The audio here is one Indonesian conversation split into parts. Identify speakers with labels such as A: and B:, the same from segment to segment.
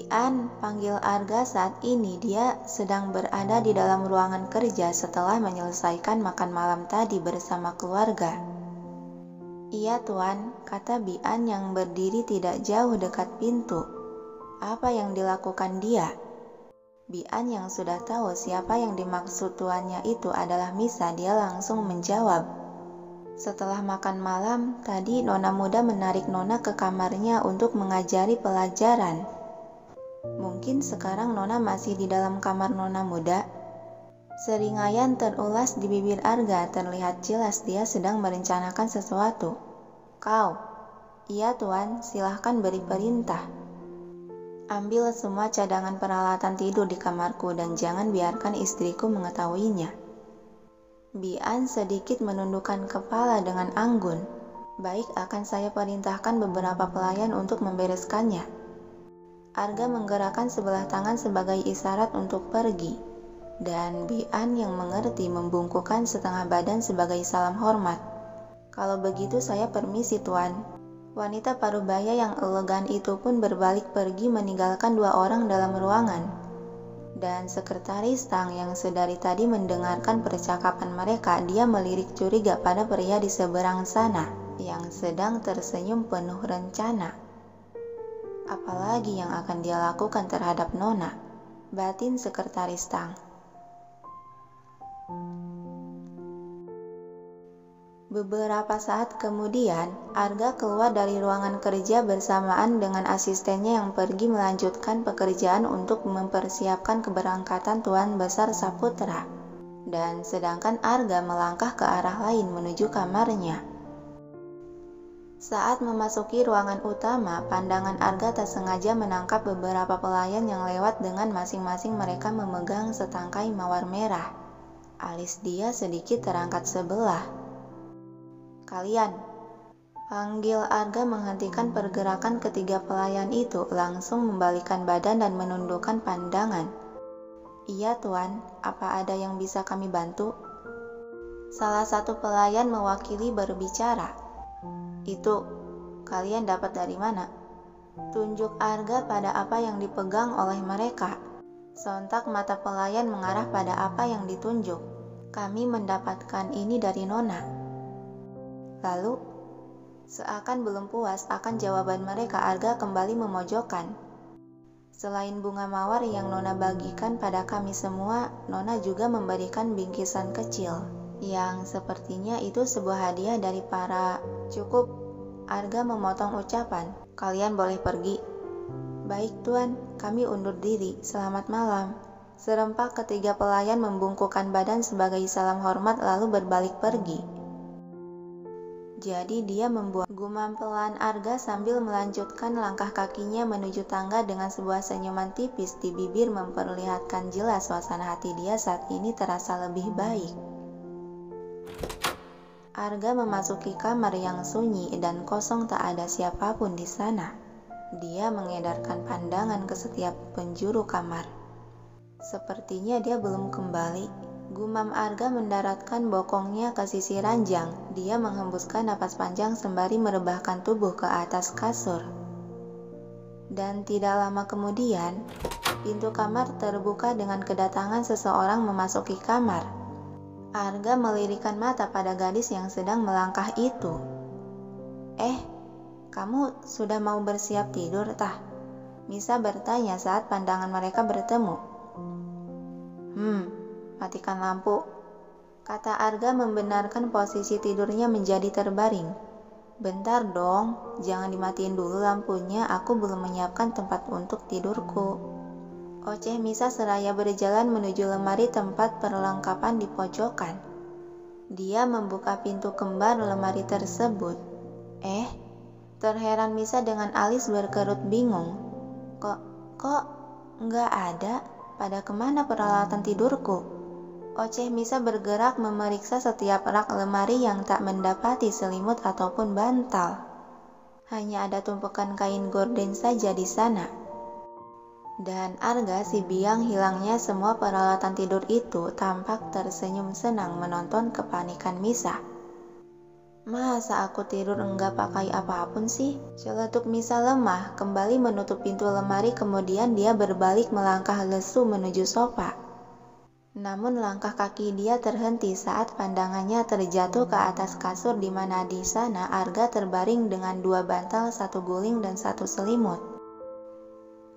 A: Bian, panggil Arga saat ini dia sedang berada di dalam ruangan kerja setelah menyelesaikan makan malam tadi bersama keluarga. Iya tuan, kata Bian yang berdiri tidak jauh dekat pintu. Apa yang dilakukan dia? Bian yang sudah tahu siapa yang dimaksud tuannya itu adalah Misa, dia langsung menjawab. Setelah makan malam, tadi nona muda menarik nona ke kamarnya untuk mengajari pelajaran. Mungkin sekarang nona masih di dalam kamar nona muda. Seringaian terulas di bibir Arga, terlihat jelas dia sedang merencanakan sesuatu. Kau? Iya tuan, silahkan beri perintah. Ambil semua cadangan peralatan tidur di kamarku dan jangan biarkan istriku mengetahuinya. Bian sedikit menundukkan kepala dengan anggun. Baik, akan saya perintahkan beberapa pelayan untuk membereskannya. Arga menggerakkan sebelah tangan sebagai isyarat untuk pergi. Dan Bian yang mengerti membungkukkan setengah badan sebagai salam hormat. Kalau begitu saya permisi tuan. Wanita parubaya yang elegan itu pun berbalik pergi meninggalkan dua orang dalam ruangan. Dan sekretaris Tang yang sedari tadi mendengarkan percakapan mereka, dia melirik curiga pada pria di seberang sana yang sedang tersenyum penuh rencana. Apalagi yang akan dia lakukan terhadap nona, batin sekretaris Tang. Beberapa saat kemudian, Arga keluar dari ruangan kerja bersamaan dengan asistennya yang pergi melanjutkan pekerjaan untuk mempersiapkan keberangkatan Tuan Besar Saputra. Dan sedangkan Arga melangkah ke arah lain menuju kamarnya. Saat memasuki ruangan utama, pandangan Arga tak sengaja menangkap beberapa pelayan yang lewat dengan masing-masing mereka memegang setangkai mawar merah. Alis dia sedikit terangkat sebelah. Kalian, panggil Arga menghentikan pergerakan ketiga pelayan itu, langsung membalikkan badan dan menundukkan pandangan. Iya tuan, apa ada yang bisa kami bantu? Salah satu pelayan mewakili berbicara. Itu, kalian dapat dari mana? Tunjuk Arga pada apa yang dipegang oleh mereka. Sontak mata pelayan mengarah pada apa yang ditunjuk. Kami mendapatkan ini dari nona. Lalu, seakan belum puas akan jawaban mereka, Arga kembali memojokkan. Selain bunga mawar yang nona bagikan pada kami semua, nona juga memberikan bingkisan kecil. Yang sepertinya itu sebuah hadiah dari para... Cukup, Arga memotong ucapan. Kalian boleh pergi. Baik tuan, kami undur diri. Selamat malam. Serempak ketiga pelayan membungkukkan badan sebagai salam hormat lalu berbalik pergi. Jadi dia membuat gumam pelan Arga sambil melanjutkan langkah kakinya menuju tangga dengan sebuah senyuman tipis di bibir memperlihatkan jelas suasana hati dia saat ini terasa lebih baik. Arga memasuki kamar yang sunyi dan kosong, tak ada siapapun di sana. Dia mengedarkan pandangan ke setiap penjuru kamar. Sepertinya dia belum kembali. Gumam Arga mendaratkan bokongnya ke sisi ranjang. Dia menghembuskan napas panjang sembari merebahkan tubuh ke atas kasur. Dan tidak lama kemudian, pintu kamar terbuka dengan kedatangan seseorang memasuki kamar. Arga melirikkan mata pada gadis yang sedang melangkah itu. Kamu sudah mau bersiap tidur, tah? Misa bertanya saat pandangan mereka bertemu. Matikan lampu, kata Arga membenarkan posisi tidurnya menjadi terbaring. Bentar dong, jangan dimatiin dulu lampunya, aku belum menyiapkan tempat untuk tidurku. Oceh Misa seraya berjalan menuju lemari tempat perlengkapan di pojokan. Dia membuka pintu kembar lemari tersebut. Terheran Misa dengan alis berkerut bingung. Kok nggak ada? Pada kemana peralatan tidurku? Oceh Misa bergerak memeriksa setiap rak lemari yang tak mendapati selimut ataupun bantal. Hanya ada tumpukan kain gorden saja di sana. Dan Arga si biang hilangnya semua peralatan tidur itu tampak tersenyum senang menonton kepanikan Misa. Masa aku tidur enggak pakai apapun sih? Celetuk Misa lemah, kembali menutup pintu lemari, kemudian dia berbalik melangkah lesu menuju sofa. Namun langkah kaki dia terhenti saat pandangannya terjatuh ke atas kasur di mana di sana Arga terbaring dengan 2 bantal, 1 guling dan 1 selimut.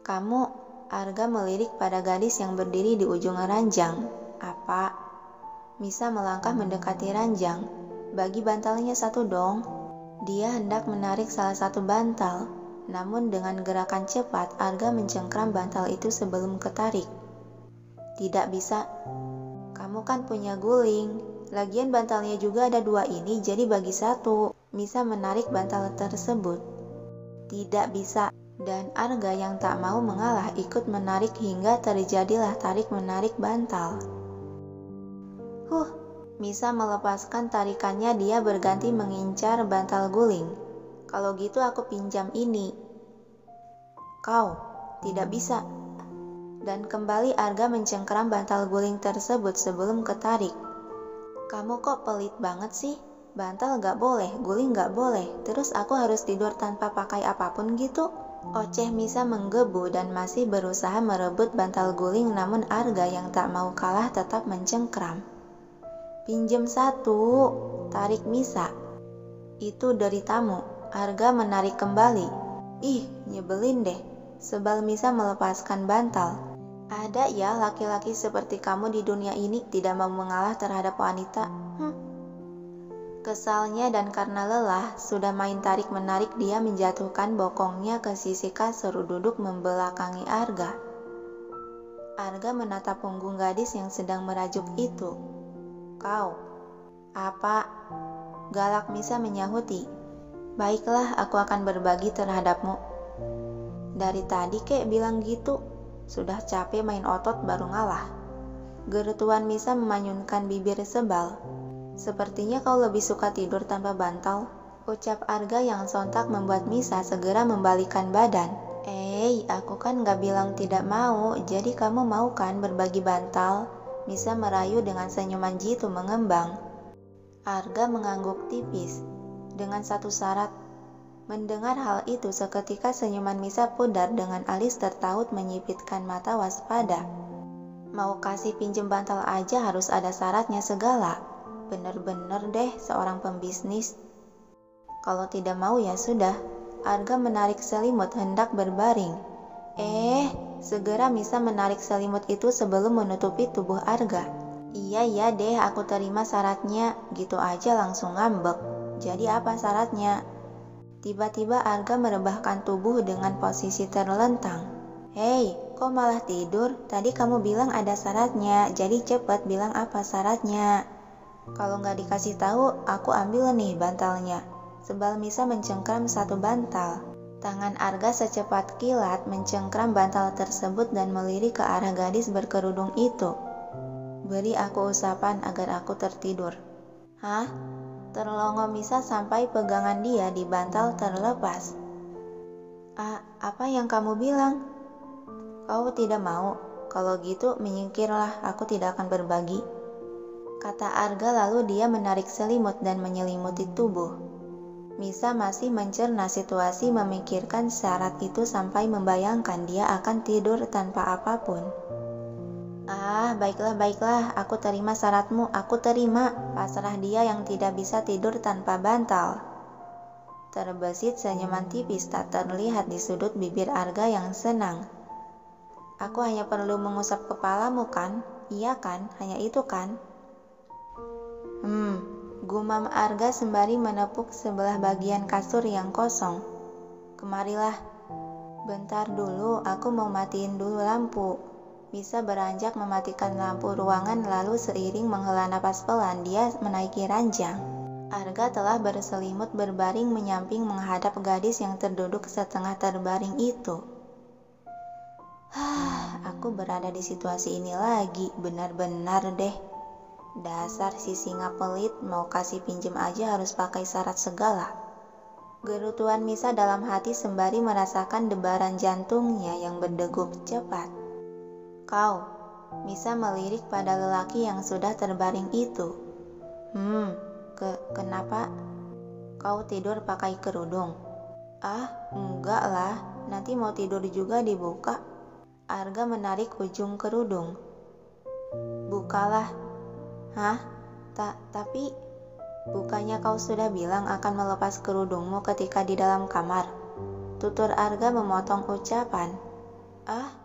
A: Kamu, Arga melirik pada gadis yang berdiri di ujung ranjang. Apa? Misa melangkah mendekati ranjang. Bagi bantalnya 1 dong. Dia hendak menarik salah satu bantal, namun dengan gerakan cepat Arga mencengkram bantal itu sebelum ketarik. Tidak bisa. Kamu kan punya guling. Lagian bantalnya juga ada 2 ini, jadi bagi 1. Misa menarik bantal tersebut. Tidak bisa. Dan Arga yang tak mau mengalah ikut menarik hingga terjadilah tarik-menarik bantal. Misa melepaskan tarikannya, dia berganti mengincar bantal guling. Kalau gitu aku pinjam ini. Kau, tidak bisa. Dan kembali Arga mencengkeram bantal guling tersebut sebelum ketarik. Kamu kok pelit banget sih? Bantal gak boleh, guling gak boleh, terus aku harus tidur tanpa pakai apapun gitu? Oceh Misa menggebu dan masih berusaha merebut bantal guling, namun Arga yang tak mau kalah tetap mencengkram. Pinjem 1, tarik Misa. Itu dari tamu. Arga menarik kembali. Ih, nyebelin deh. Sebal Misa melepaskan bantal. Ada ya laki-laki seperti kamu di dunia ini, tidak mau mengalah terhadap wanita. Kesalnya dan karena lelah, sudah main tarik-menarik, dia menjatuhkan bokongnya ke sisi kasur duduk membelakangi Arga. Arga menatap punggung gadis yang sedang merajuk itu. Kau, apa? Galak Misa menyahuti. Baiklah, aku akan berbagi terhadapmu. Dari tadi kek bilang gitu, sudah capek main otot baru ngalah. Gerutuan Misa memanyunkan bibir sebal. Sepertinya kau lebih suka tidur tanpa bantal, ucap Arga yang sontak membuat Misa segera membalikkan badan. Aku kan gak bilang tidak mau, jadi kamu mau kan berbagi bantal? Misa merayu dengan senyuman jitu mengembang. Arga mengangguk tipis, dengan 1 syarat. Mendengar hal itu seketika senyuman Misa pudar dengan alis tertaut menyipitkan mata waspada. Mau kasih pinjem bantal aja harus ada syaratnya segala. Bener-bener deh seorang pembisnis. Kalau tidak mau ya sudah. Arga menarik selimut hendak berbaring. Segera Misa menarik selimut itu sebelum menutupi tubuh Arga. Iya deh, aku terima syaratnya. Gitu aja langsung ngambek. Jadi apa syaratnya? Tiba-tiba Arga merebahkan tubuh dengan posisi terlentang. Hei, kok malah tidur? Tadi kamu bilang ada syaratnya, jadi cepet bilang apa syaratnya. Kalau nggak dikasih tahu, aku ambil nih bantalnya. Sebal Misa mencengkram 1 bantal. Tangan Arga secepat kilat mencengkram bantal tersebut dan melirik ke arah gadis berkerudung itu. Beri aku usapan agar aku tertidur. Hah? Terlongo Misa sampai pegangan dia di bantal terlepas. Apa yang kamu bilang? Kau tidak mau? Kalau gitu menyingkirlah, aku tidak akan berbagi. Kata Arga lalu dia menarik selimut dan menyelimuti tubuh. Misa masih mencerna situasi, memikirkan syarat itu sampai membayangkan dia akan tidur tanpa apapun. Baiklah, aku terima syaratmu, aku terima. Pasrah dia yang tidak bisa tidur tanpa bantal. Terbesit senyuman tipis tak terlihat di sudut bibir Arga yang senang. Aku hanya perlu mengusap kepalamu kan? Iya kan? Hanya itu kan? Gumam Arga sembari menepuk sebelah bagian kasur yang kosong. Kemarilah. Bentar dulu, aku mau matiin dulu lampu. Misa beranjak mematikan lampu ruangan lalu seiring menghela napas pelan dia menaiki ranjang. Arga telah berselimut berbaring menyamping menghadap gadis yang terduduk setengah terbaring itu. Aku berada di situasi ini lagi, benar-benar deh. Dasar si singa pelit, mau kasih pinjem aja harus pakai syarat segala. Gerutuan Misa dalam hati sembari merasakan debaran jantungnya yang berdegup cepat. Kau, Misa melirik pada lelaki yang sudah terbaring itu. Kenapa? Kau tidur pakai kerudung? Ah, enggak lah, nanti mau tidur juga dibuka. Arga menarik ujung kerudung. Bukalah. Hah? Tapi bukannya kau sudah bilang akan melepas kerudungmu ketika di dalam kamar? Tutur Arga memotong ucapan. Ah,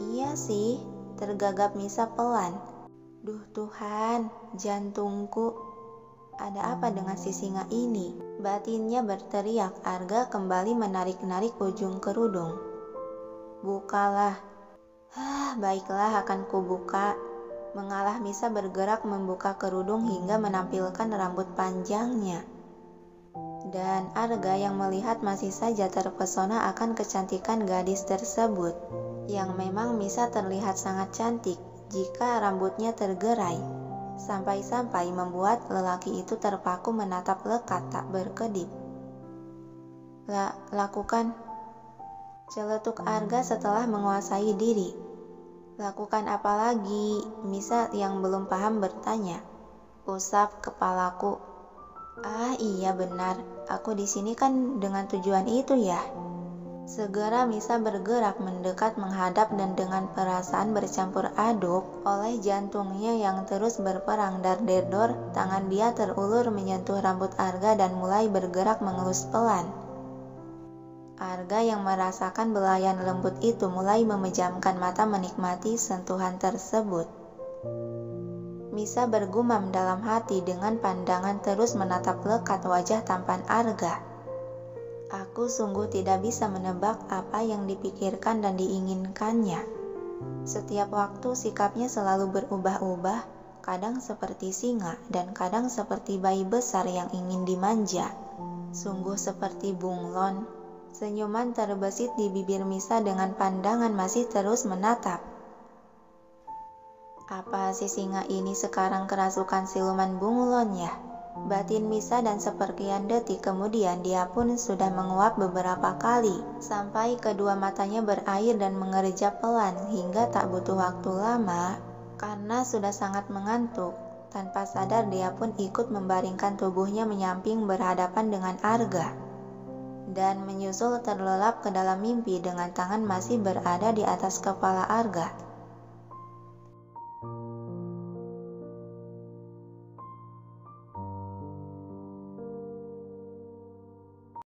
A: iya sih, tergagap Misa pelan. Duh Tuhan, jantungku. Ada apa dengan si singa ini? Batinnya berteriak. Arga kembali menarik-narik ujung kerudung. Bukalah. Baiklah, akan kubuka. Mengalah Misa bergerak membuka kerudung hingga menampilkan rambut panjangnya. Dan Arga yang melihat masih saja terpesona akan kecantikan gadis tersebut. Yang memang Misa terlihat sangat cantik jika rambutnya tergerai. Sampai-sampai membuat lelaki itu terpaku menatap lekat tak berkedip. Lakukan. Celetuk Arga setelah menguasai diri. Lakukan apa lagi? Misa yang belum paham bertanya. Usap kepalaku. Ah iya benar, aku di sini kan dengan tujuan itu ya. Segera Misa bergerak mendekat menghadap dan dengan perasaan bercampur aduk oleh jantungnya yang terus berperang dar-der-dor, tangan dia terulur menyentuh rambut Arga dan mulai bergerak mengelus pelan. Arga yang merasakan belayan lembut itu mulai memejamkan mata menikmati sentuhan tersebut. Misa bergumam dalam hati dengan pandangan terus menatap lekat wajah tampan Arga. Aku sungguh tidak bisa menebak apa yang dipikirkan dan diinginkannya. Setiap waktu sikapnya selalu berubah-ubah, kadang seperti singa dan kadang seperti bayi besar yang ingin dimanja. Sungguh seperti bunglon. Senyuman terbesit di bibir Misa dengan pandangan masih terus menatap. Apa si singa ini sekarang kerasukan siluman bunglon ya? Batin Misa dan seperkian detik kemudian dia pun sudah menguap beberapa kali, sampai kedua matanya berair dan mengerjap pelan hingga tak butuh waktu lama, karena sudah sangat mengantuk. Tanpa sadar dia pun ikut membaringkan tubuhnya menyamping berhadapan dengan Arga. Dan menyusul terlelap ke dalam mimpi dengan tangan masih berada di atas kepala Arga.